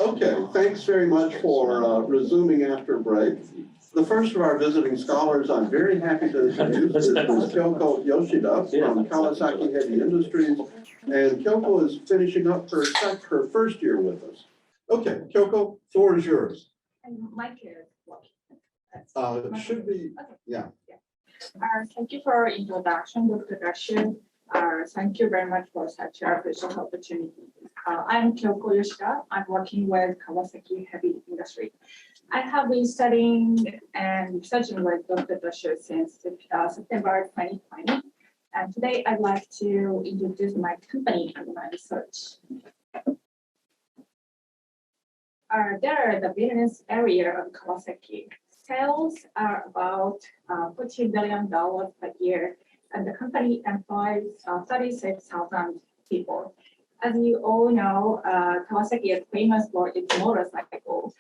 Okay, thanks very much for resuming after break. The first of our visiting scholars I'm very happy to introduce is Ms. Kyoko Yoshida from Kawasaki Heavy Industries. And Kyoko is finishing up her first year with us. Okay, Kyoko, floor is yours. And mic is working. Should be, Okay. yeah. Thank you for your introduction, Dr. Takashi. Thank you very much for such a precious opportunity. I'm Kyoko Yoshida. I'm working with Kawasaki Heavy Industry. I have been studying and researching with Dr. Takashi since September 2020. And today I'd like to introduce my company and my research. There are the business area of Kawasaki. Sales are about $40 billion per year, and the company employs 36,000 people. As you all know, Kawasaki is famous for its motorcycle,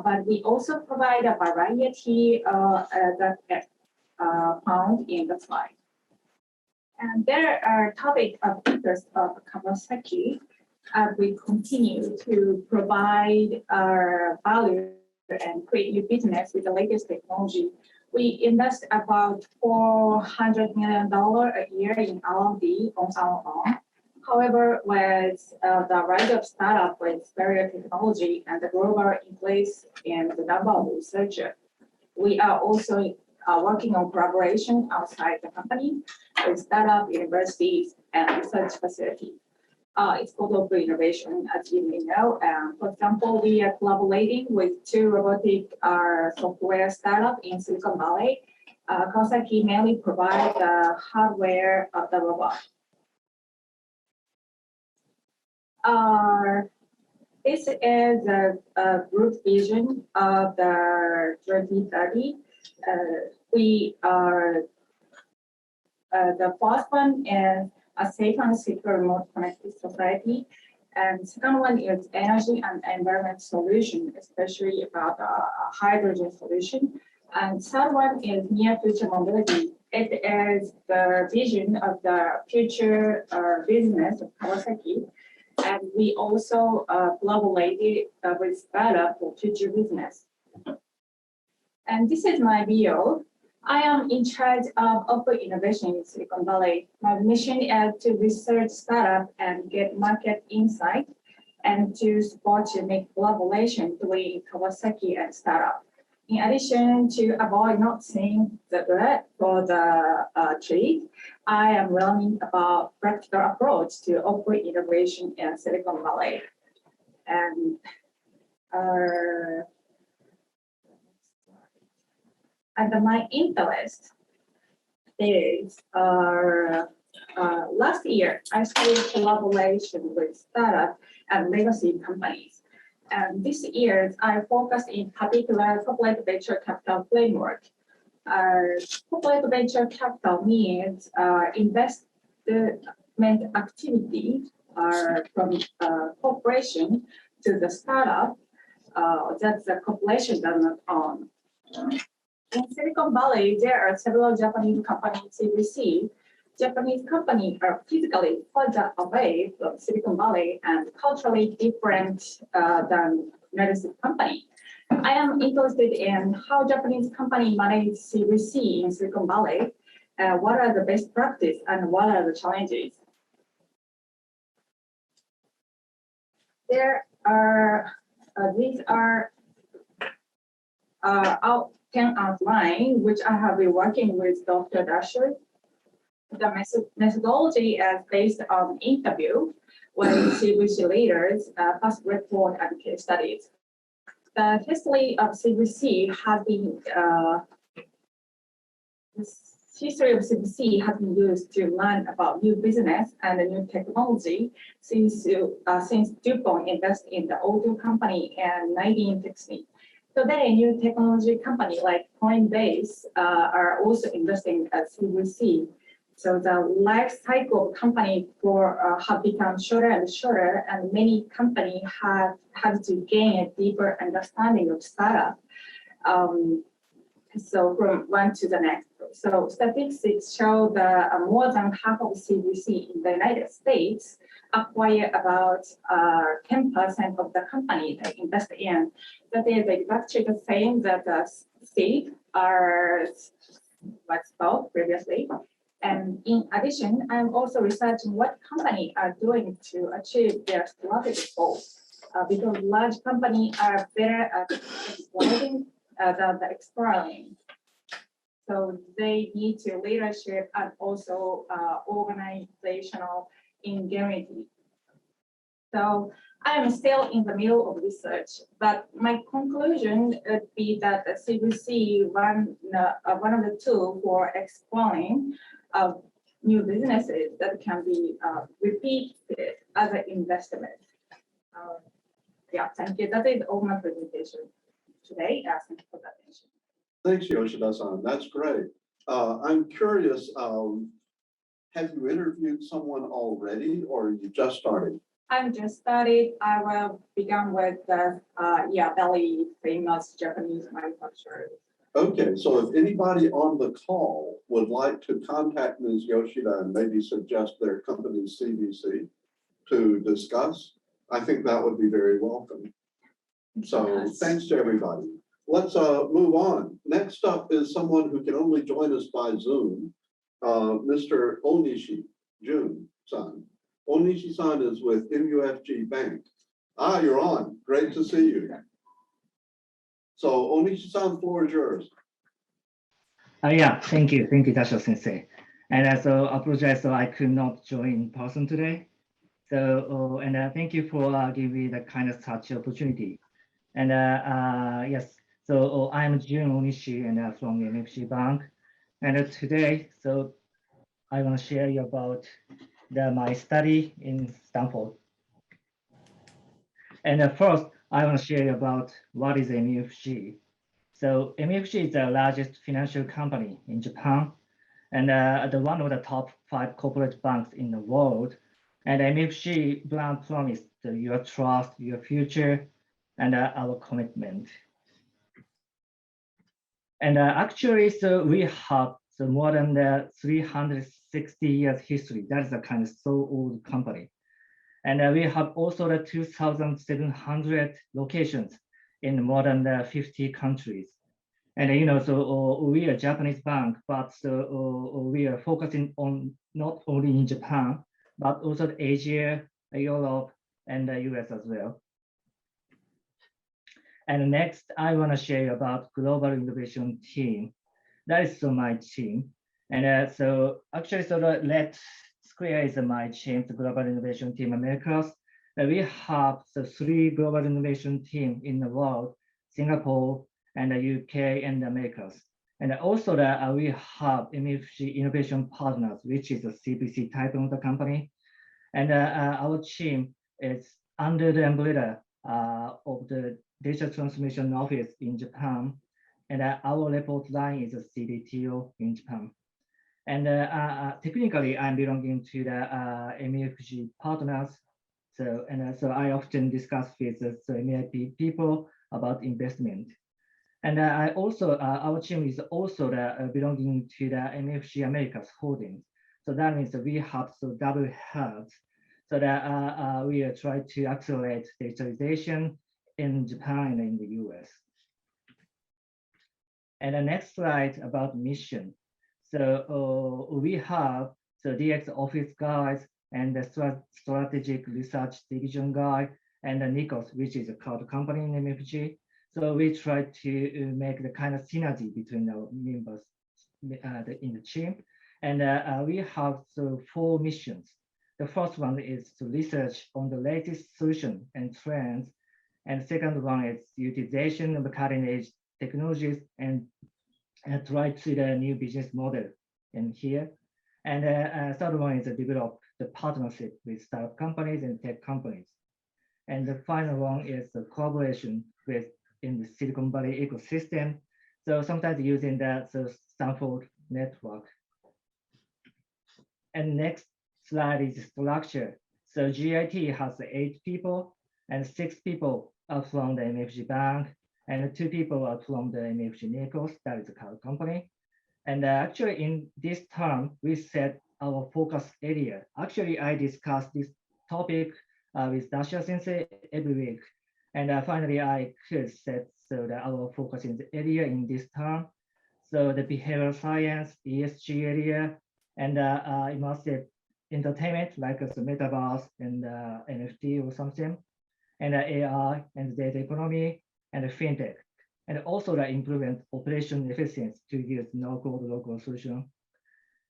but we also provide a variety that found in the slide. And there are topics of interest of Kawasaki as we continue to provide our value and create new business with the latest technology. We invest about $400 million a year in R&D on our own. However, with the rise of startup with superior technology and the global increase in the number of researchers, we are also working on collaboration outside the company with startup universities and research facilities. It's called open innovation, as you may know. For example, we are collaborating with two robotic software startups in Silicon Valley. Kawasaki mainly provides the hardware of the robot. This is a group vision of the 2030. We are the first one is a safe and secure remote connected society. And second one is energy and environment solution, especially about hydrogen solution. And third one is near future mobility. It is the vision of the future business of Kawasaki. And we also collaborated with startup for future business. And this is my bio. I am in charge of open innovation in Silicon Valley. My mission is to research startup and get market insight and to support to make collaboration between Kawasaki and startup. In addition to avoid not seeing the red for the tree, I am learning about practical approach to open innovation in Silicon Valley. And my interest is last year I started collaboration with startup and legacy companies. And this year I focused in particular corporate venture capital framework. Corporate venture capital means investment activity from corporation to the startup that the corporation does not own. In Silicon Valley, there are several Japanese companies CVC. Japanese companies are physically further away from Silicon Valley and culturally different than United States company. I am interested in how Japanese companies manage CVC in Silicon Valley, what are the best practice and what are the challenges. There are, these are 10 outline, which I have been working with Dr. Dasher. The methodology is based on interview with CVC leaders, past report and case studies. The history of CVC has been used to learn about new business and new technology since DuPont invested in the auto company in 1960. Today, new technology companies like Coinbase are also investing at CVC. So the life cycle of company have become shorter and shorter, and many companies have had to gain a deeper understanding of startup. So from one to the next. So statistics show that more than half of CVC in the United States acquire about 10% of the company they invest in. That is exactly the same that the seed are what's spoke previously. And in addition, I'm also researching what company are doing to achieve their strategic goals. Because large companies are better at exploiting than the exploring. So they need to leadership and also organizational integrity. So I am still in the middle of research, but my conclusion would be that the CVC one of the tools for exploring new businesses that can be repeated as an investment. Yeah, thank you. That is all my presentation today. Thank you for the attention. Thanks, Yoshida-san. That's great. I'm curious, have you interviewed someone already or you just started? I'm just started. I will begin with the very famous Japanese manufacturer. Okay, so if anybody on the call would like to contact Ms. Yoshida and maybe suggest their company's CVC to discuss, I think that would be very welcome. So thanks to everybody. Let's move on. Next up is someone who can only join us by Zoom, Mr. Onishi, Jun-san. Onishi-san is with MUFG Bank. Ah, you're on. Great to see you. So Onishi-san, floor is yours. Yeah, thank you, Tashio Sensei. And also apologize, so I could not join in person today. So, thank you for giving me the kind of such opportunity. And yes, so I'm Jun Onishi and from MUFG Bank. And today, so I want to share you about my study in Stanford. And first, I want to share you about what is MUFG. So MUFG is the largest financial company in Japan and one of the top 5 corporate banks in the world. And MUFG brand promise your trust, your future, and our commitment. And actually, so we have more than 360 years history. That is a kind of so old company. And we have also the 2,700 locations in more than 50 countries. And so we are a Japanese bank, but we are focusing on not only in Japan, but also Asia, Europe, and the US as well. And next, I want to share about Global Innovation Team. That is my team. And so actually, so the red square is my team, the Global Innovation Team Americas. We have the 3 Global Innovation Team in the world, Singapore, and the UK, and the Americas. And also we have MUFG Innovation Partners, which is a CBC type of the company. And our team is under the umbrella of the Digital Transformation Office in Japan. And our report line is a CDTO in Japan. And technically, I'm belonging to the MUFG partners. So I often discuss with the MIP people about investment. And I also, our team is also belonging to the MUFG Americas Holdings. So that means that we have double heads so that we try to accelerate digitalization in Japan and in the US. And the next slide about mission. So we have the DX office guys and the strategic research division guy and the Nikos, which is a cloud company in MUFG. So we try to make the kind of synergy between our members in the team. And we have 4 missions. The first one is to research on the latest solution and trends. And the second one is utilization of the cutting edge technologies and try to the new business model in here. And third one is to develop the partnership with startup companies and tech companies. And the final one is the collaboration with in the Silicon Valley ecosystem. So sometimes using that Stanford network. And next slide is structure. So GIT has 8 people and 6 people are from the MUFG Bank and 2 people are from the MUFG Nikos, that is a cloud company. And actually in this term, we set our focus area. Actually, I discussed this topic with Dasha Sensei every week. And finally, I could set so that our focus in the area in this term. So the behavioral science, ESG area, and immersive entertainment like the metaverse and NFT or something, and AI and data economy and fintech, and also the improvement operation efficiency to use no-code local solution.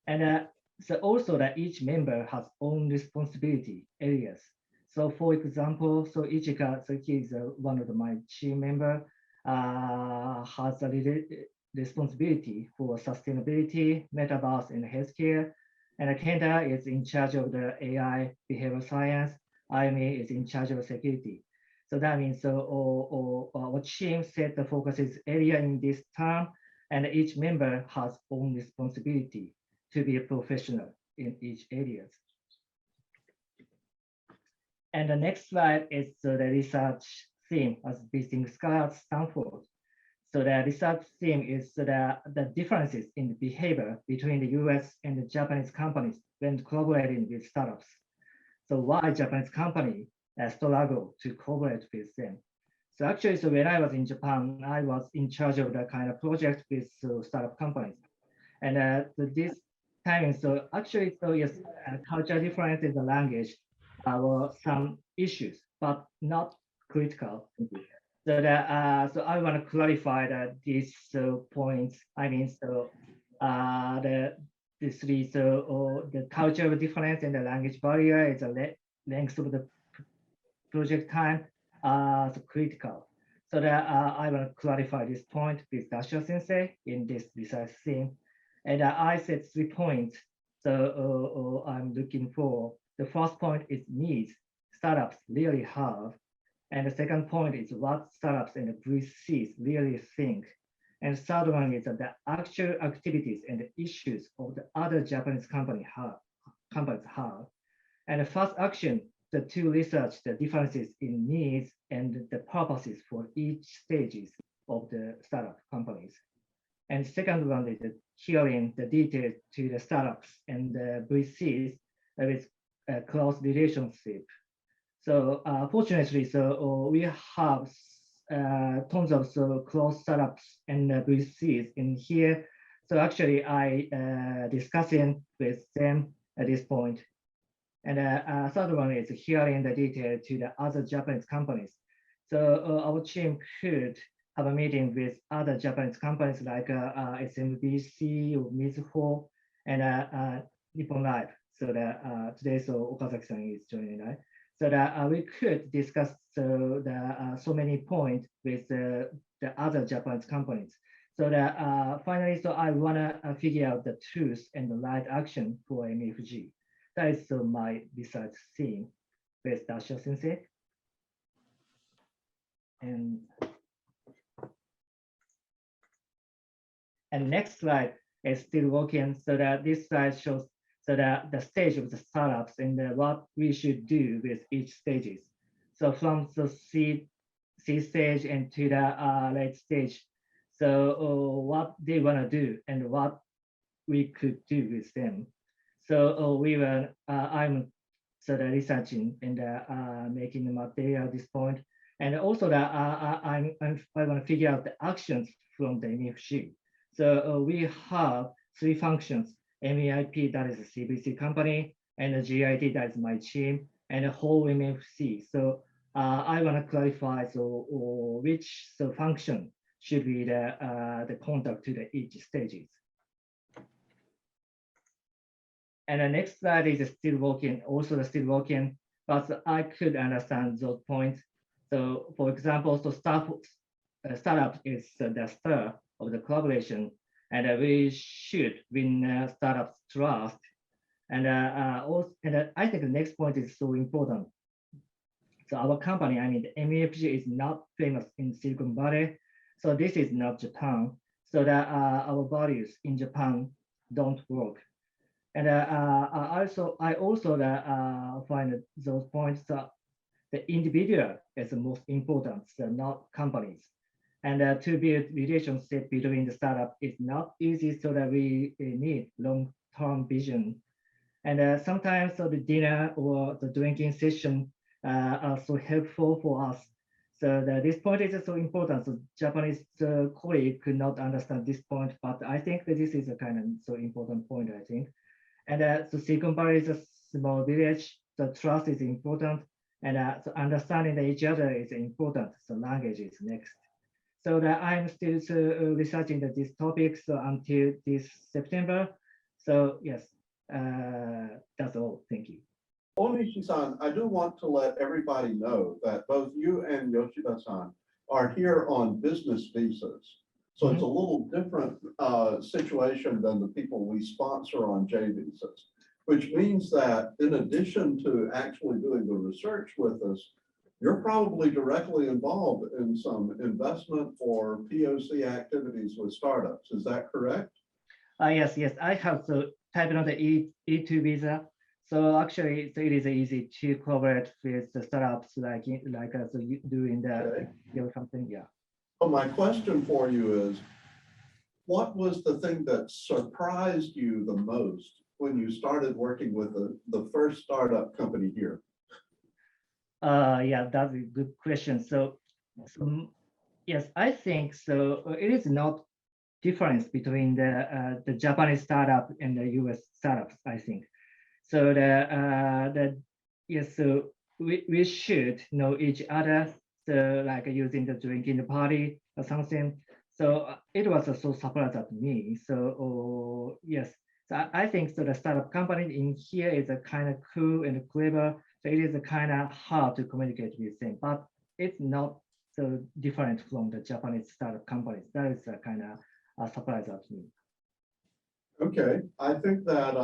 And so also that each member has own responsibility areas. So for example, so Ichika, so he is one of my team member, has a responsibility for sustainability, metaverse, and healthcare. And Kenta is in charge of the AI behavioral science. IME is in charge of security. So that means so our team set the focuses area in this term, and each member has own responsibility to be a professional in each areas. And the next slide is the research theme as visiting scholars Stanford. So the research theme is the differences in the behavior between the US and the Japanese companies when collaborating with startups. So why Japanese company struggle to cooperate with them? So actually, so when I was in Japan, I was in charge of the kind of project with startup companies. And this time, so actually, so yes, culture difference in the language were some issues, but not critical. So that so I want to clarify that these points. I mean, so the three so the cultural difference and the language barrier is the length of the project time so critical. So that I want to clarify this point with Dasha Sensei in this research theme. And I said 3 points. So I'm looking for. The first point is needs startups really have. And the second point is what startups and VCs really think. And the third one is the actual activities and the issues of the other Japanese companies have. And the first action, to research the differences in needs and the purposes for each stages of the startup companies. And second one is hearing the details to the startups and the VCs with a close relationship. So fortunately, so we have tons of close startups and VCs in here. So actually, I discussing with them at this point. And third one is hearing the detail to the other Japanese companies. So our team could have a meeting with other Japanese companies like SMBC or Mizuho and Nippon Life. So that today, so Okazaki-san is joining, right? So that we could discuss so many points with the other Japanese companies. So that finally, so I wanna figure out the truth and the right action for MUFG. That is my research theme with Dasha Sensei. And next slide is still working. So that this slide shows so that the stage of the startups and what we should do with each stages. So from the seed stage and to the late stage. So what they want to do and what we could do with them. So we were, I'm sort of researching and making the material at this point. And also that I want to figure out the actions from the MUFG. So we have 3 functions: MEIP, that is a CBC company, and the GIT, that is my team, and the whole MFC. So I want to clarify which function should be the contact to the each stages. And the next slide is still working, still working, but I could understand those points. So for example, so startup is the start of the collaboration, and we should win startups' trust. And I think the next point is so important. So our company, I mean, the MUFG is not famous in Silicon Valley. So this is not Japan. So that our values in Japan don't work. And I also find those points that the individual is the most important, so not companies. And to build relationship between the startup is not easy, so that we need long-term vision. And sometimes so the dinner or the drinking session are so helpful for us. So this point is so important. So Japanese colleague could not understand this point, but I think that this is a kind of so important point, I think. And so Silicon Valley is a small village. The trust is important, and so understanding each other is important. So language is next. So that I'm still researching this topic so until this September. So yes, that's all. Thank you. Onishi-san, I do want to let everybody know that both you and Yoshida-san are here on business visas. So it's a little different situation than the people we sponsor on J visas, which means that in addition to actually doing the research with us, you're probably directly involved in some investment or POC activities with startups. Is that correct? Yes, yes. I have the type of the E2 visa. So actually, so it is easy to collaborate with the startups like so you do in the your company. Yeah. So my question for you is, what was the thing that surprised you the most when you started working with the first startup company here? Yeah, that's a good question. So yes, I think so. It is not difference between the Japanese startup and the US startups, I think. So yes, so we should know each other. So like using the drink in the party or something. So it was so surprised at me. So yes, so I think so the startup company in here is a kind of cool and clever. So it is a kind of hard to communicate with them, but it's not so different from the Japanese startup companies. That is a kind of a surprise at me. Okay, I think that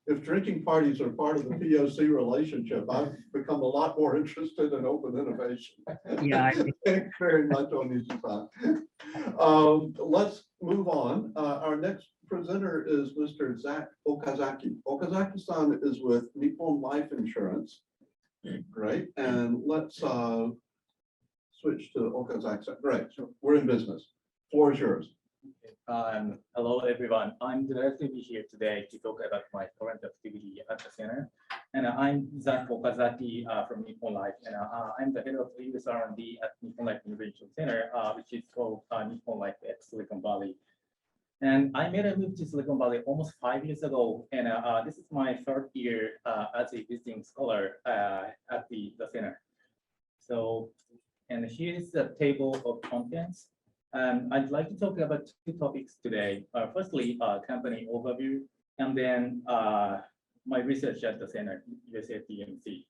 if drinking parties are part of the POC relationship, I've become a lot more interested in open innovation. Yeah, I think. Thank you very much, Onishi-san. Let's move on. Our next presenter is Mr. Zach Okazaki. Okazaki-san is with Nippon Life Insurance. Great, and let's switch to Okazaki. Great, we're in business. Floor is yours. Hello, everyone. I'm delighted to be here today to talk about my current activity at the center. And I'm Zach Okazaki from Nippon Life. And I'm the head of US R&D at Nippon Life Innovation Center, which is called Nippon Life at Silicon Valley. And I made a move to Silicon Valley almost 5 years ago. And this is my third year as a visiting scholar at the center. So, and here's the table of contents. I'd like to talk about two topics today. Firstly, company overview, and then my research at the center, US-ATMC.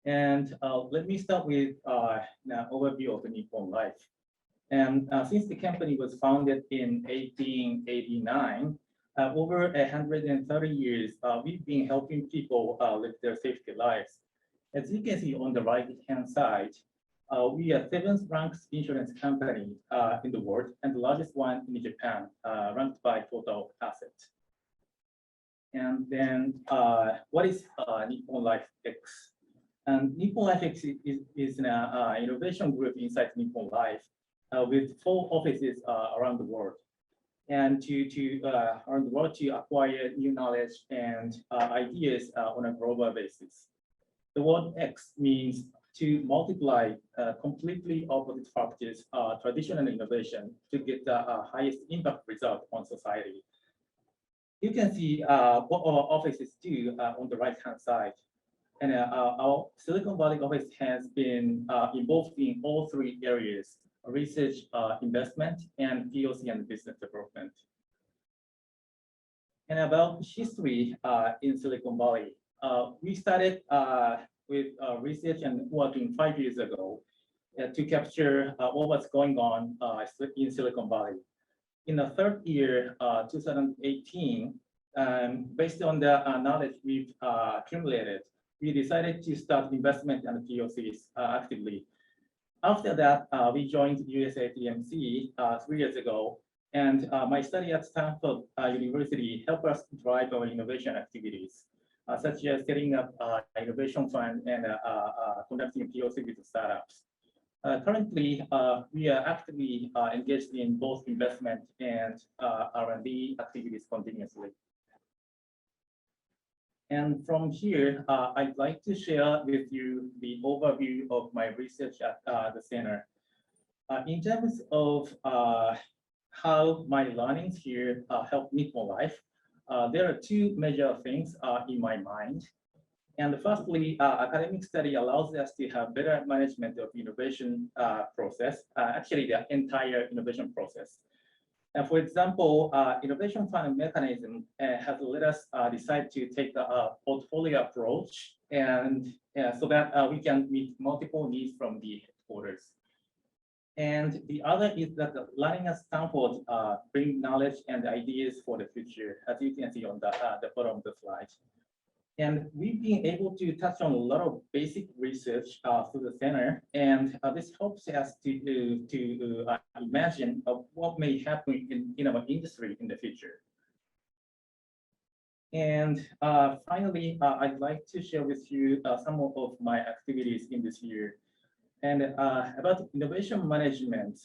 And let me start with an overview of the Nippon Life. And since the company was founded in 1889, over 130 years, we've been helping people live their safety lives. As you can see on the right-hand side, we are 7th ranked insurance company in the world and the largest one in Japan, ranked by total assets. And then what is Nippon Life X? And Nippon Life X is an innovation group inside Nippon Life with 4 offices around the world. And around the world to acquire new knowledge and ideas on a global basis. The word X means to multiply completely opposite factors, traditional innovation, to get the highest impact result on society. You can see what our offices do on the right-hand side. And our Silicon Valley office has been involved in all 3 areas: research, investment, and POC and business development. And about history in Silicon Valley, we started with research and working 5 years ago to capture what was going on in Silicon Valley. In the 3rd year, 2018, based on the knowledge we've accumulated, we decided to start investment and POCs actively. After that, we joined US-ATMC 3 years ago, and my study at Stanford University helped us drive our innovation activities, such as setting up innovation fund and conducting POC with startups. Currently, we are actively engaged in both investment and R&D activities continuously. And from here, I'd like to share with you the overview of my research at the center. In terms of how my learnings here help Nippon life, there are two major things in my mind. And firstly, academic study allows us to have better management of innovation process, actually the entire innovation process. And for example, innovation funding mechanism has let us decide to take a portfolio approach, and so that we can meet multiple needs from the headquarters. And the other is that the learning at Stanford bring knowledge and ideas for the future, as you can see on the bottom of the slide. And we've been able to touch on a lot of basic research through the center, and this helps us to imagine what may happen in our industry in the future. And finally, I'd like to share with you some of my activities in this year. And about innovation management,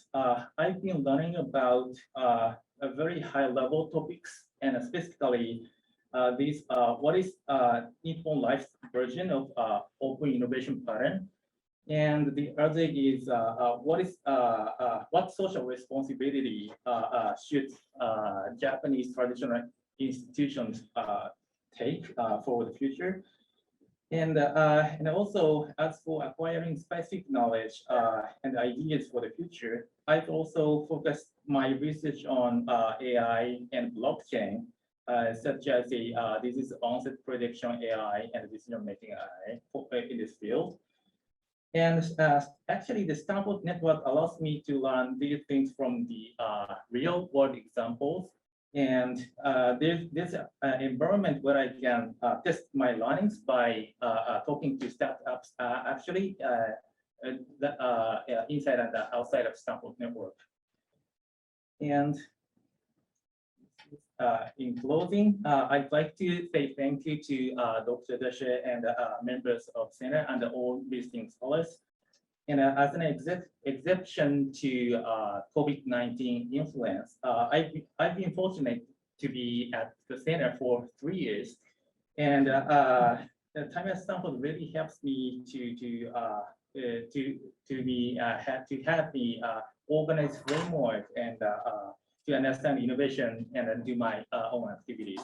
I've been learning about a very high level topics, and specifically what is Nippon Life's version of open innovation pattern, and the other is what social responsibility should Japanese traditional institutions take for the future. And also, as for acquiring specific knowledge and ideas for the future, I've also focused my research on AI and blockchain, such as the disease onset prediction AI and decision-making AI in this field. And actually, the Stanford network allows me to learn these things from the real-world examples. And there's an environment where I can test my learnings by talking to startups actually inside and outside of Stanford network. And in closing, I'd like to say thank you to Dr. Dashe and members of Center and all visiting scholars. And as an exception to COVID-19 influence, I've been fortunate to be at the center for 3 years, and the time at Stanford really helps me to have the organized framework and to understand innovation and do my own activities.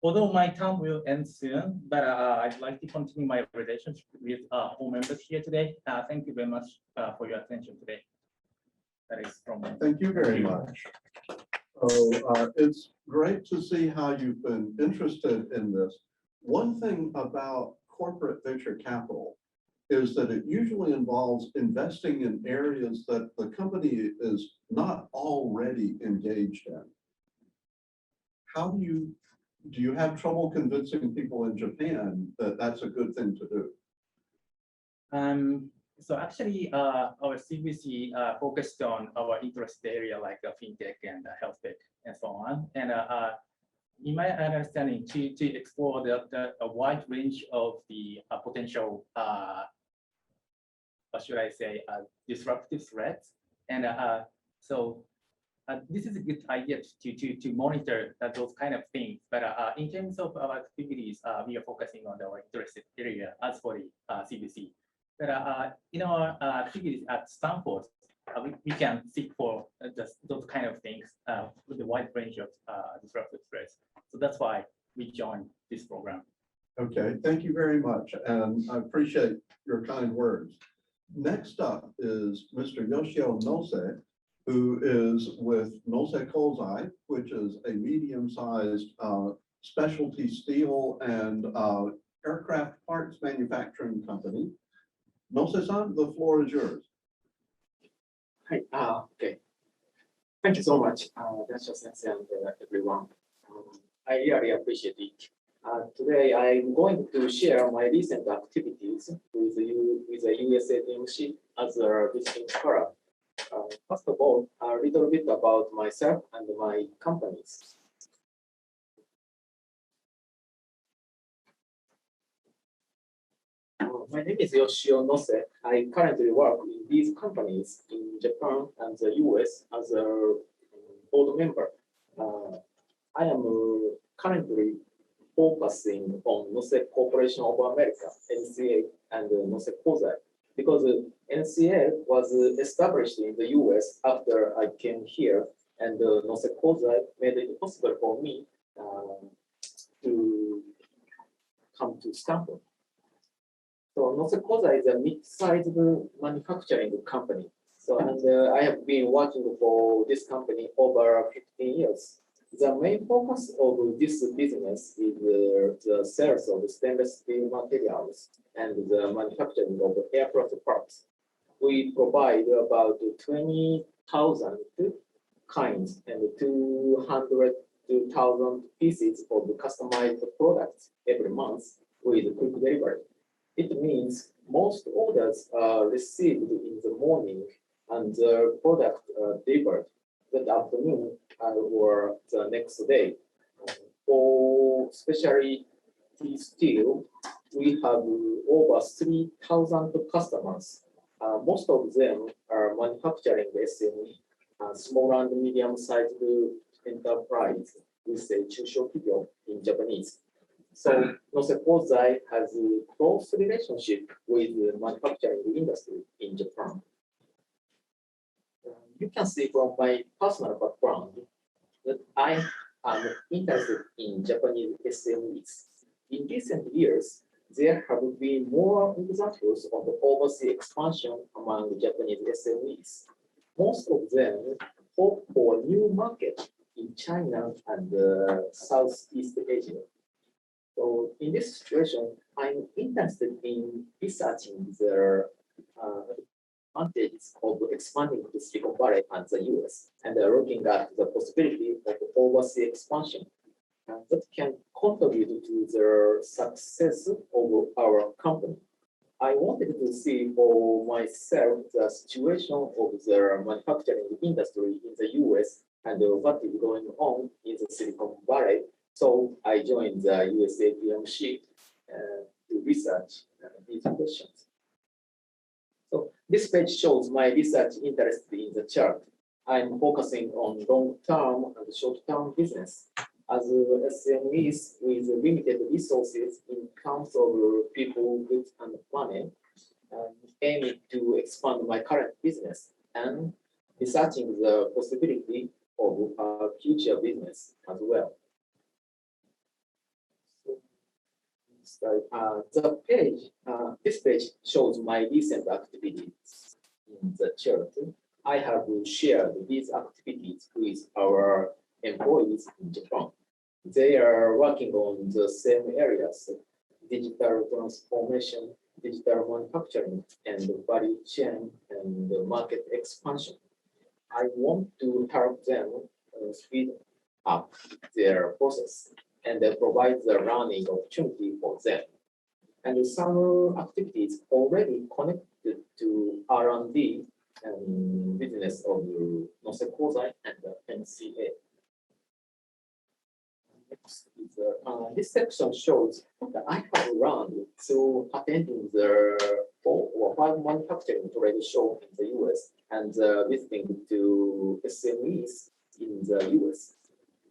Although my time will end soon, but I'd like to continue my relationship with all members here today. Thank you very much for your attention today. That is from me. Thank you very much. So it's great to see how you've been interested in this. One thing about corporate venture capital is that it usually involves investing in areas that the company is not already engaged in. How do you have trouble convincing people in Japan that that's a good thing to do? So actually, our CVC focused on our interest area like fintech and health tech and so on. And in my understanding, to explore a wide range of the potential, what should I say, disruptive threats. And so this is a good idea to monitor those kind of things. But in terms of our activities, we are focusing on our interest area as for the CVC. But in our activities at Stanford, we can seek for those kind of things with a wide range of disruptive threats. So that's why we joined this program. Okay, thank you very much. And I appreciate your kind words. Next up is Mr. Yoshio Nosek, who is with Nosek Kozai, which is a medium-sized specialty steel and aircraft parts manufacturing company. Nosek-san, the floor is yours. Hi, okay. Thank you so much, Dasha-sensei and everyone. I really appreciate it. Today, I'm going to share my recent activities with the US-ATMC as a visiting scholar. First of all, a little bit about myself and my companies. My name is Yoshio Nosek. I currently work in these companies in Japan and the US as a board member. I am currently focusing on Nosek Corporation of America, NCA, and Nosek Kozai, because NCA was established in the US after I came here, and Nosek Kozai made it possible for me to come to Stanford. So Nosek Kozai is a mid-sized manufacturing company. So, and I have been working for this company over 15 years. The main focus of this business is the sales of stainless steel materials and the manufacturing of aircraft parts. We provide about 20,000 kinds and 200,000 pieces of customized products every month with quick delivery. It means most orders are received in the morning and the product delivered that afternoon or the next day. For specialty steel, we have over 3,000 customers. Most of them are manufacturing SME, small and medium-sized enterprise. We say Chusho Kigyo in Japanese. So Nosek Kozai has a close relationship with the manufacturing industry in Japan. You can see from my personal background that I am interested in Japanese SMEs. In recent years, there have been more examples of overseas expansion among Japanese SMEs. Most of them hope for a new market in China and Southeast Asia. So in this situation, I'm interested in researching the advantages of expanding to Silicon Valley and the US, and looking at the possibility of overseas expansion that can contribute to the success of our company. I wanted to see for myself the situation of the manufacturing industry in the US and what is going on in the Silicon Valley. So I joined the US-ATMC to research these questions. So this page shows my research interest in the chart. I'm focusing on long-term and short-term business. As SMEs with limited resources in terms of people, goods, and money, aiming to expand my current business and researching the possibility of a future business as well. This page shows my recent activities in the chart. I have shared these activities with our employees in Japan. They are working on the same areas: digital transformation, digital manufacturing, and value chain and market expansion. I want to help them speed up their process and provide the learning opportunity for them. And some activities already connected to R&D and business of Nosek Kozai and NCA. Next is, this section shows what I have learned through attending the 4 or 5 manufacturing trade show in the US and visiting to SMEs in the US.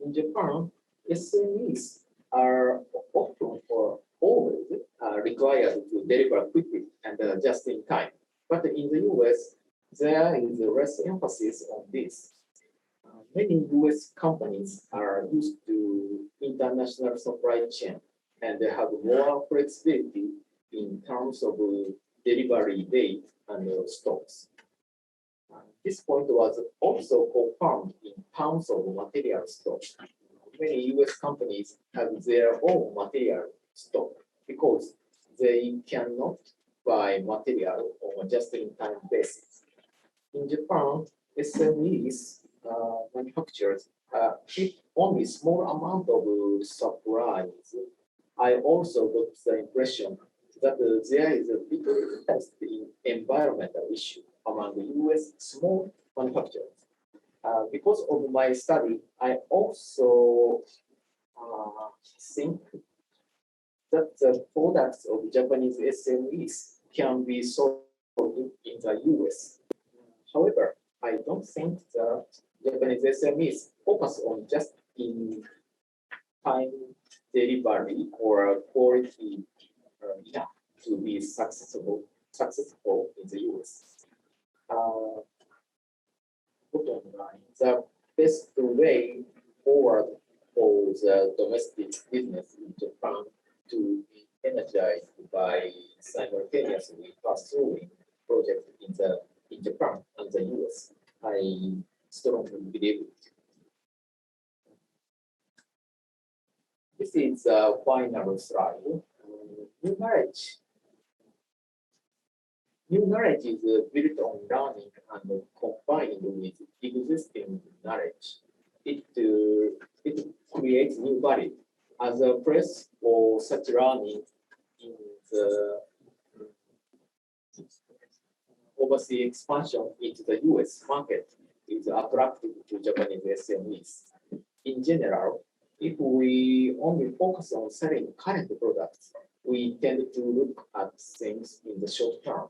In Japan, SMEs are often or always required to deliver quickly and just in time. But in the US, there is less emphasis on this. Many US companies are used to international supply chain and they have more flexibility in terms of delivery date and stocks. This point was also confirmed in terms of material stock. Many US companies have their own material stock because they cannot buy material on a just-in-time basis. In Japan, SMEs manufacturers keep only small amount of supplies. I also got the impression that there is a big interest in environmental issue among the US small manufacturers. Because of my study, I also think that the products of Japanese SMEs can be sold in the US. However, I don't think that Japanese SMEs focus on just-in-time delivery or quality enough to be successful in the US. Bottom line, the best way forward for the domestic business in Japan to be energized by simultaneously pursuing projects in Japan and the US. I strongly believe it. This is the final slide. New knowledge. New knowledge is built on learning and combined with existing knowledge. It creates new value. As a place for such learning in the overseas expansion into the US market is attractive to Japanese SMEs. In general, if we only focus on selling current products, we tend to look at things in the short term.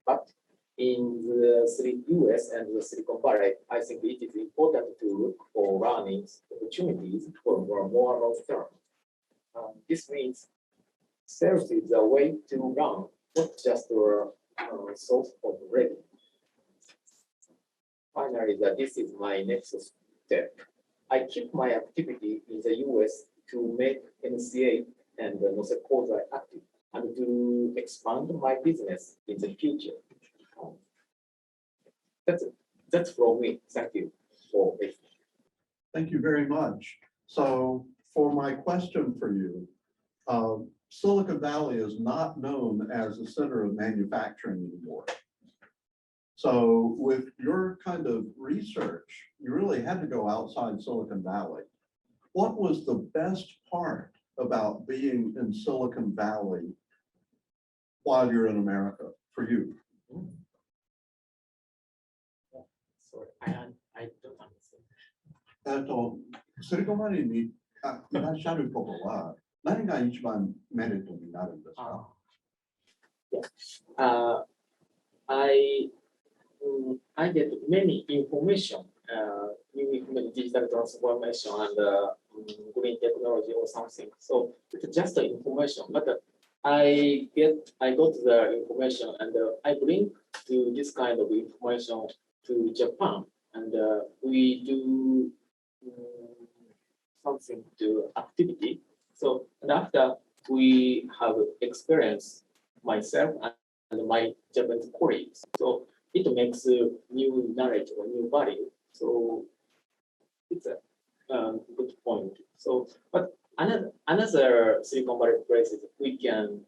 But in the US and the Silicon Valley, I think it is important to look for learning opportunities for more long term. This means sales is a way to learn, not just a source of revenue. Finally, this is my next step. I keep my activity in the US to make NCA and Nosek Kozai active and to expand my business in the future. That's from me. Thank you for listening. Thank you very much. So for my question for you, Silicon Valley is not known as a center of manufacturing anymore. So with your kind of research, you really had to go outside Silicon Valley. What was the best part about being in Silicon Valley while you're in America for you? Sorry, I don't understand. シリコンバレーにいらっしゃることは何が一番メリットになるんですか？ I get many information, new digital transformation and green technology or something. So it's just the information, but I got the information and I bring to this kind of information to Japan, and we do something to activity. So and after we have experience myself and my Japanese colleagues, so it makes new knowledge or new value. So it's a good point. So, but another Silicon Valley places we can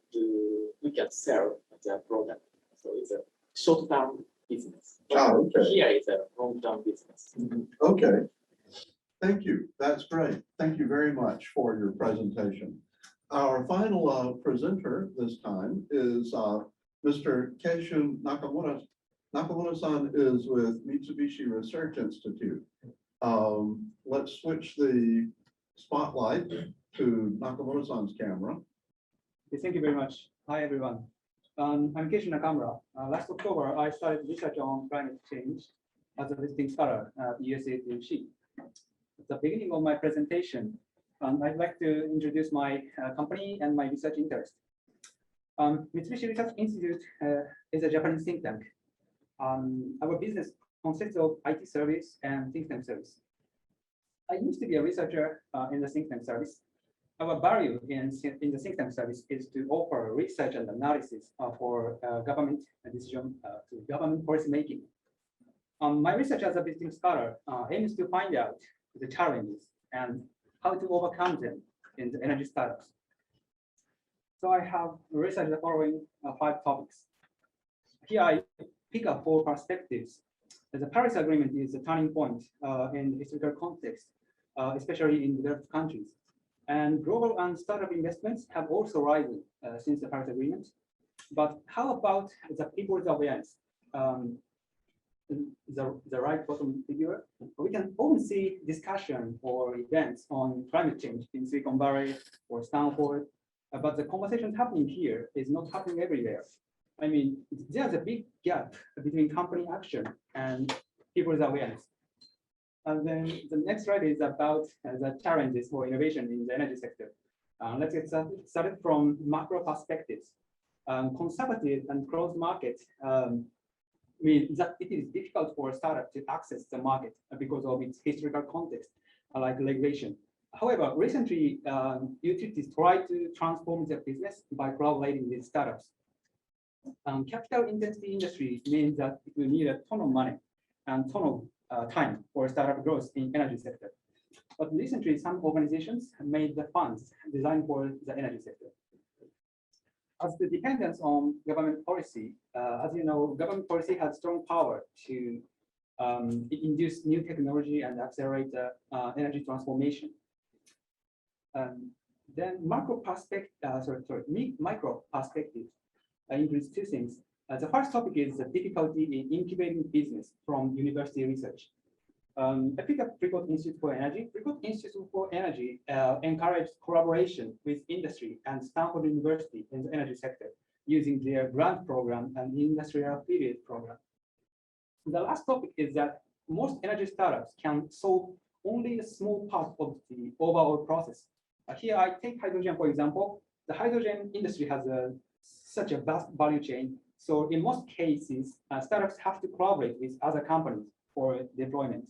sell the product. So it's a short-term business. Okay. Here is a long-term business. Okay. Thank you. That's great. Thank you very much for your presentation. Our final presenter this time is Mr. Keishun Nakamura. Nakamura-san is with Mitsubishi Research Institute. Let's switch the spotlight to Nakamura-san's camera. Thank you very much. Hi, everyone. I'm Keishun Nakamura. Last October, I started research on climate change as a visiting scholar at US-ATMC. At the beginning of my presentation, I'd like to introduce my company and my research interest. Mitsubishi Research Institute is a Japanese think tank. Our business consists of IT service and think tank service. I used to be a researcher in the think tank service. Our value in the think tank service is to offer research and analysis for government decision to government policy making. My research as a visiting scholar aims to find out the challenges and how to overcome them in the energy startups. So I have researched the following 5 topics. Here I pick up 4 perspectives. The Paris Agreement is a turning point in the historical context, especially in developed countries. And global and startup investments have also risen since the Paris Agreement. But how about the people's awareness? The right bottom figure, we can often see discussion or events on climate change in Silicon Valley or Stanford, but the conversation happening here is not happening everywhere. I mean, there's a big gap between company action and people's awareness. And then the next slide is about the challenges for innovation in the energy sector. Let's get started from macro perspectives. Conservative and closed market mean that it is difficult for a startup to access the market because of its historical context, like regulation. However, recently, utilities try to transform their business by collaborating with startups. Capital intensity industry means that it will need a ton of money and ton of time for startup growth in energy sector. But recently, some organizations have made the funds designed for the energy sector. As the dependence on government policy, as you know, government policy has strong power to induce new technology and accelerate the energy transformation. Then micro perspective includes two things. The first topic is the difficulty in incubating business from university research. I pick up Freeport Institute for Energy. Freeport Institute for Energy encouraged collaboration with industry and Stanford University in the energy sector using their grant program and industrial affiliate program. The last topic is that most energy startups can solve only a small part of the overall process. Here I take hydrogen, for example. The hydrogen industry has such a vast value chain. So in most cases, startups have to collaborate with other companies for deployment.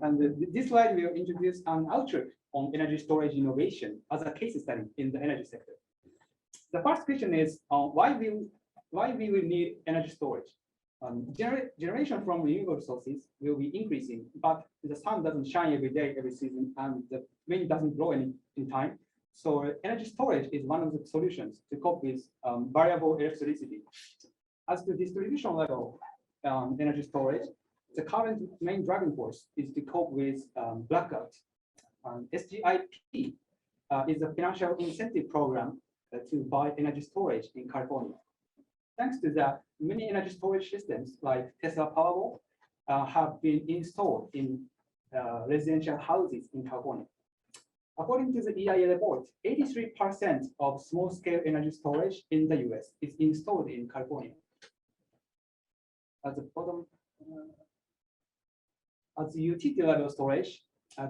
And this slide will introduce an outlook on energy storage innovation as a case study in the energy sector. The first question is why we will need energy storage. Generation from renewable sources will be increasing, but the sun doesn't shine every day, every season, and the wind doesn't blow in time. So energy storage is one of the solutions to cope with variable electricity. As the distribution level energy storage, the current main driving force is to cope with blackout. SGIP is a financial incentive program to buy energy storage in California. Thanks to that, many energy storage systems like Tesla Powerwall have been installed in residential houses in California. According to the EIA report, 83% of small-scale energy storage in the US is installed in California. At the bottom, at the utility level storage,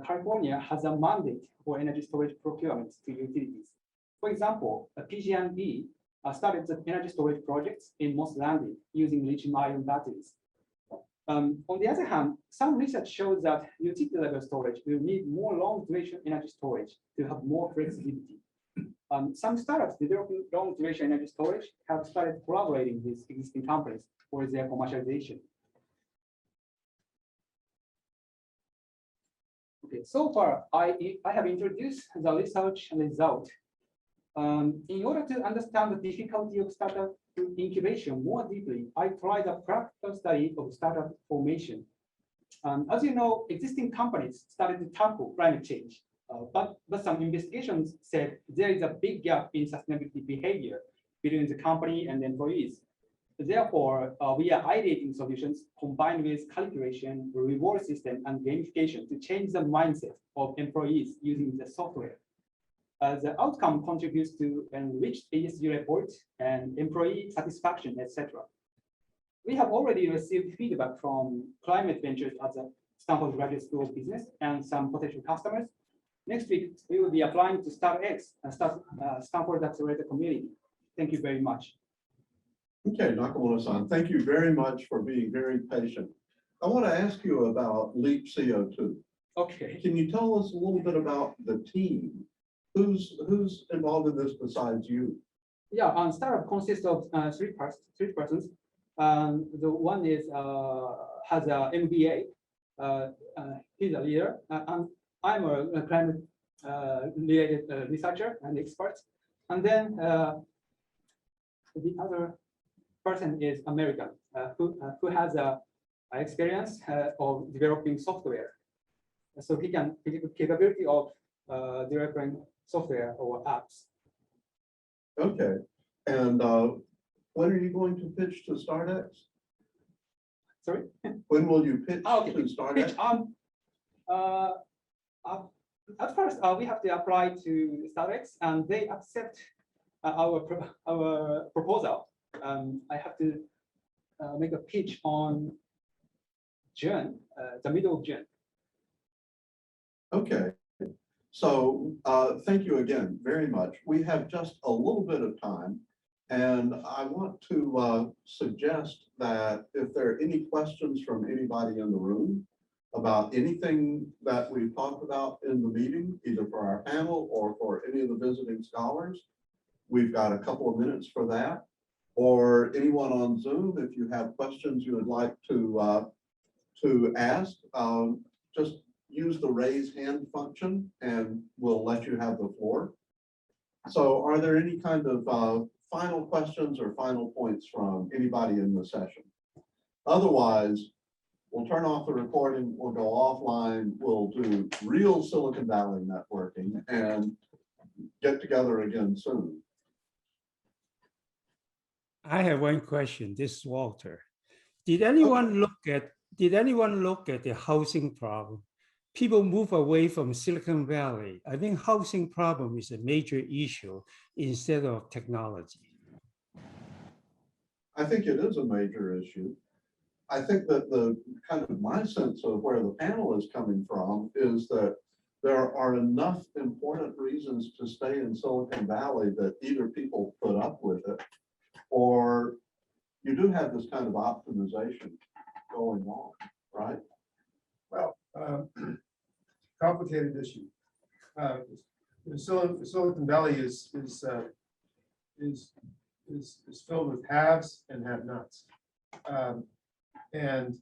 California has a mandate for energy storage procurement to utilities. For example, PG&E started the energy storage projects in Moss Landing using lithium-ion batteries. On the other hand, some research shows that utility level storage will need more long duration energy storage to have more flexibility. Some startups developing long duration energy storage have started collaborating with existing companies for their commercialization. Okay, so far I have introduced the research result. In order to understand the difficulty of startup incubation more deeply, I tried a practical study of startup formation. As you know, existing companies started to tackle climate change, but some investigations said there is a big gap in sustainability behavior between the company and the employees. Therefore, we are ideating solutions combined with calculation, reward system, and gamification to change the mindset of employees using the software. The outcome contributes to enriched ESG reports and employee satisfaction, etc. We have already received feedback from climate ventures at the Stanford Graduate School of Business and some potential customers. Next week, we will be applying to StartX and Stanford Accelerator Community. Thank you very much. Okay, Nakamura-san, thank you very much for being very patient. I want to ask you about LEAP CO2. Okay. Can you tell us a little bit about the team? Who's involved in this besides you? Yeah, startup consists of three persons. The one is has a MBA. He's a leader, and I'm a climate related researcher and expert. And then the other person is American, who has a experience of developing software. So he can capability of developing software or apps. Okay, and when are you going to pitch to StartX? Sorry? When will you pitch Okay. to StartX? At first, we have to apply to StartX, and they accept our proposal. I have to make a pitch on June, the middle of June. Okay, So thank you again very much. We have just a little bit of time, and I want to suggest that if there are any questions from anybody in the room about anything that we've talked about in the meeting, either for our panel or for any of the visiting scholars, we've got a couple of minutes for that. Or anyone on Zoom, if you have questions you would like to ask, just use the raise hand function and we'll let you have the floor. So are there any kind of final questions or final points from anybody in the session? Otherwise, we'll turn off the recording, we'll go offline, we'll do real Silicon Valley networking and get together again soon. I have one question. This is Walter. Did anyone look at the housing problem? People move away from Silicon Valley. I think housing problem is a major issue instead of technology. I think it is a major issue. I think that the kind of my sense of where the panel is coming from is that there are enough important reasons to stay in Silicon Valley that either people put up with it or you do have this kind of optimization going on, right? Well, complicated issue. Silicon Valley is filled with haves and have-nots. And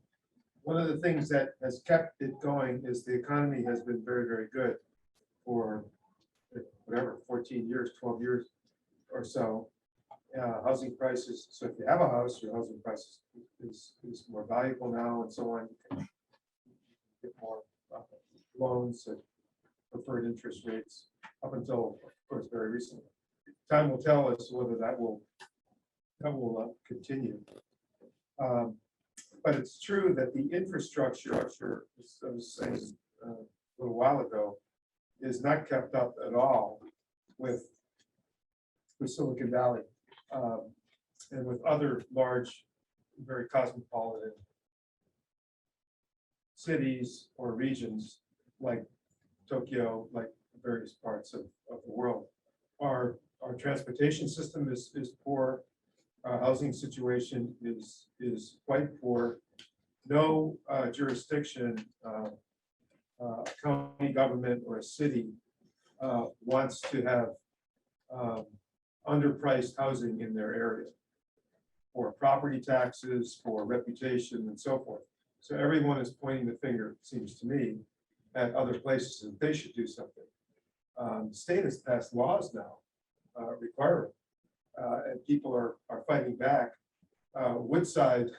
one of the things that has kept it going is the economy has been very, very good for whatever, 14 years, 12 years or so. Housing prices, so if you have a house, your housing price is more valuable now and so on. You can get more loans at preferred interest rates up until, of course, very recently. Time will tell us whether that will continue. But it's true that the infrastructure, as I was saying a little while ago, is not kept up at all with Silicon Valley and with other large, very cosmopolitan cities or regions like Tokyo, like various parts of the world. Our transportation system is poor. Our housing situation is quite poor. No jurisdiction, county government or a city wants to have underpriced housing in their area for property taxes, for reputation, and so forth. So everyone is pointing the finger, it seems to me, at other places that they should do something. The state has passed laws now requiring, and people are fighting back. Woodside,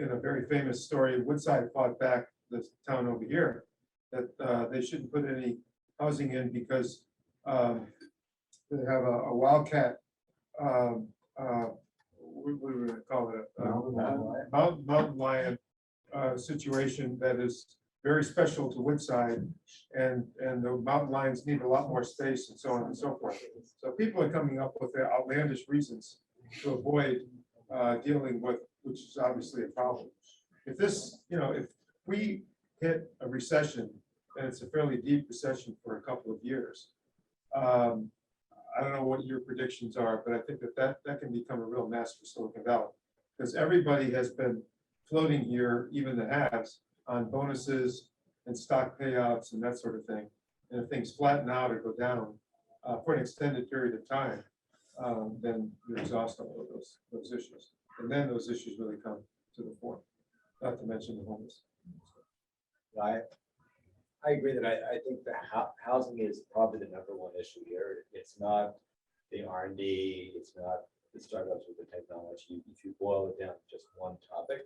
in a very famous story, Woodside fought back the town over here that they shouldn't put any housing in because they have a wildcat, what do we call it? Mountain lion situation that is very special to Woodside, and the mountain lions need a lot more space and so on and so forth. So people are coming up with their outlandish reasons to avoid dealing with, which is obviously a problem. If this, if we hit a recession, and it's a fairly deep recession for a couple of years, I don't know what your predictions are, but I think that can become a real mess for Silicon Valley, because everybody has been floating here, even the haves, on bonuses and stock payouts and that sort of thing. And if things flatten out or go down for an extended period of time, then you're exhausted of those issues. And then those issues really come to the fore, not to mention the homeless. I agree that I think the housing is probably the #1 issue here. It's not the R&D, it's not the startups with the technology. If you boil it down to just one topic,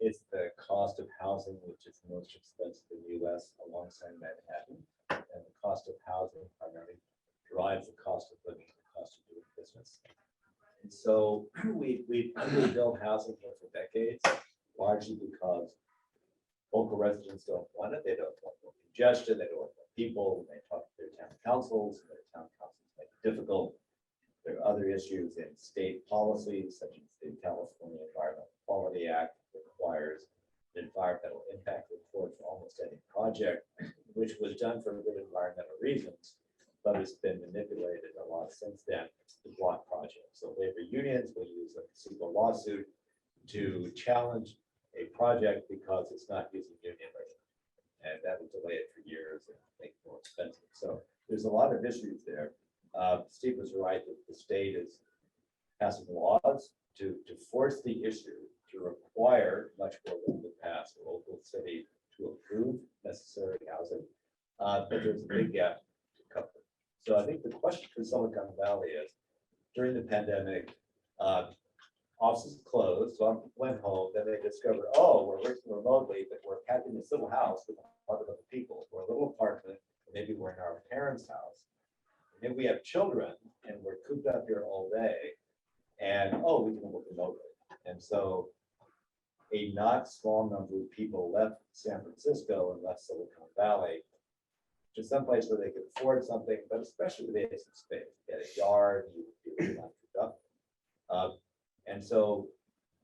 it's the cost of housing, which is the most expensive in the US alongside Manhattan. And the cost of housing primarily drives the cost of living and the cost of doing business. And so we've underbuilt housing here for decades, largely because local residents don't want it. They don't want more congestion. They don't want more people. When they talk to their town councils, their town councils make it difficult. There are other issues in state policies, such as the California Environmental Quality Act, that requires an environmental impact report for almost any project. which was done for good environmental reasons, but it's been manipulated a lot since then to block projects. So labor unions will use a single lawsuit to challenge a project because it's not using union labor. And that would delay it for years and make it more expensive. So there's a lot of issues there. Steve was right that the state is passing laws to force the issue to require much more than the past, a local city to approve necessary housing. But there's a big gap to cover. So I think the question for Silicon Valley is, during the pandemic, offices closed, so I went home, then they discovered, oh, we're working remotely, but we're packed in this little house with a lot of other people. We're a little apartment, maybe we're in our parents' house. Maybe we have children and we're cooped up here all day, and oh, we can work remotely. And so a not small number of people left San Francisco and left Silicon Valley to someplace where they could afford something, but especially where they had some space, get a yard, you not productive. And so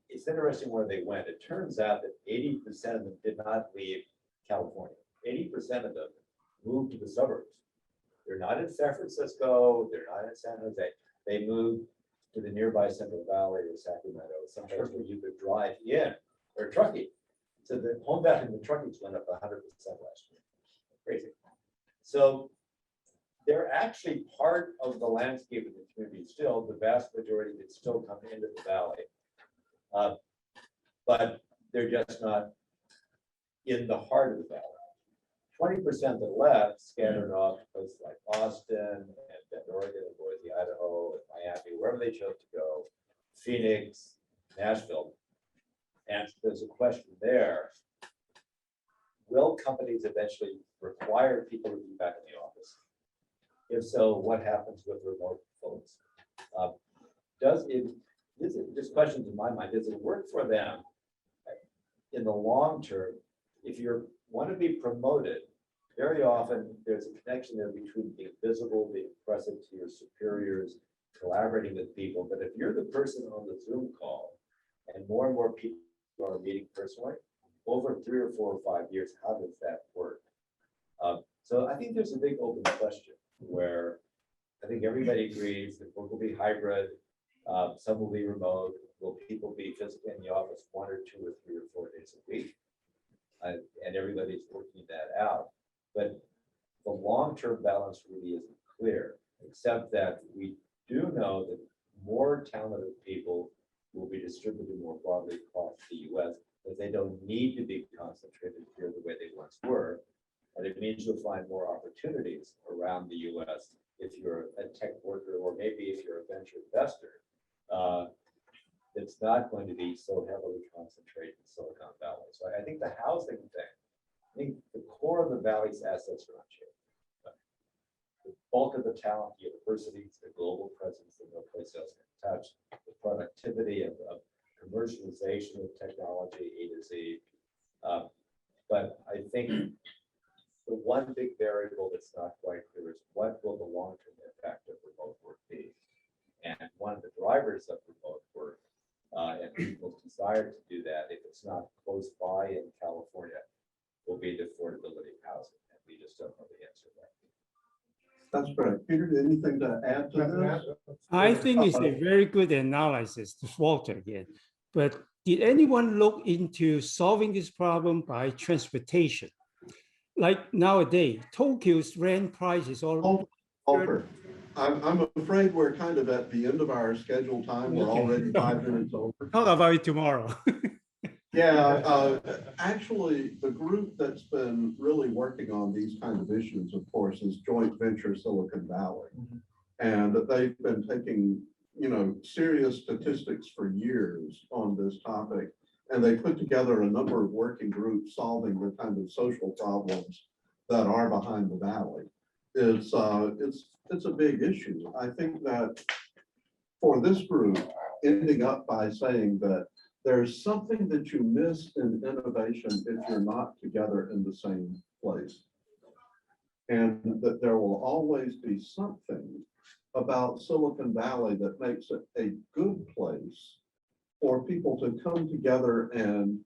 it's interesting where they went. It turns out that 80% of them did not leave California. 80% of them moved to the suburbs. They're not in San Francisco, they're not in San Jose. They moved to the nearby Central Valley or Sacramento, someplace where you could drive in or trucking. So the home value and the truckings went up 100% last year. Crazy. So they're actually part of the landscape of the community still. The vast majority can still come into the valley, but they're just not in the heart of the valley. 20% that left scattered off places like Austin and Bend, Oregon, and Boise, Idaho, and Miami, wherever they chose to go, Phoenix, Nashville. And there's a question there. Will companies eventually require people to be back in the office? If so, what happens with remote folks? Does it, this question in my mind, does it work for them in the long term? If you want to be promoted, very often there's a connection there between being visible, being present to your superiors, collaborating with people. But if you're the person on the Zoom call and more people are meeting personally, over 3 or 4 or 5 years, how does that work? So I think there's a big open question where I think everybody agrees that work will be hybrid, some will be remote. Will people be physically in the office 1 or 2 or 3 or 4 days a week? And everybody's working that out. But the long-term balance really isn't clear, except that we do know that more talented people will be distributed more broadly across the US, that they don't need to be concentrated here the way they once were. And it means you'll find more opportunities around the US if you're a tech worker, or maybe if you're a venture investor. It's not going to be so heavily concentrated in Silicon Valley. So I think the housing thing, I think the core of the Valley's assets are unchanged. The bulk of the talent, the universities, the global presence that no place else can touch, the productivity of commercialization of technology, A to Z. But I think the one big variable that's not quite clear is what will the long-term impact of remote work be? And one of the drivers of remote work and people's desire to do that, if it's not close by in California, will be the affordability of housing. And we just don't know the answer to that. That's correct. Peter, anything to add to this? I think it's a very good analysis, to Walter again. But did anyone look into solving this problem by transportation? Like nowadays, Tokyo's rent price is all. Walter, I'm afraid we're kind of at the end of our scheduled time. We're already 5 minutes over. Talk about it tomorrow. Yeah, actually, the group that's been really working on these kind of issues, of course, is Joint Venture Silicon Valley. And they've been taking, serious statistics for years on this topic. And they put together a number of working groups solving the kind of social problems that are behind the valley. It's a big issue. I think that for this group, ending up by saying that there's something that you miss in innovation if you're not together in the same place. And that there will always be something about Silicon Valley that makes it a good place for people to come together and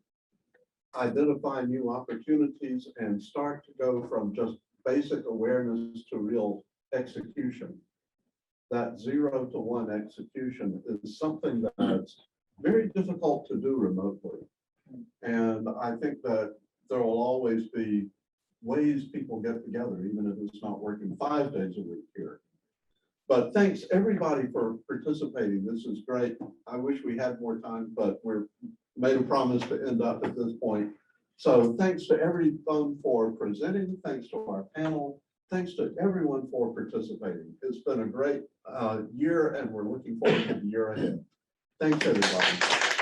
identify new opportunities and start to go from just basic awareness to real execution. That 0 to 1 execution is something that's very difficult to do remotely. And I think that there will always be ways people get together, even if it's not working 5 days a week here. But thanks everybody for participating. This is great. I wish we had more time, but we're made a promise to end up at this point. So thanks to everyone for presenting. Thanks to our panel. Thanks to everyone for participating. It's been a great year and we're looking forward to the year ahead. Thanks everybody.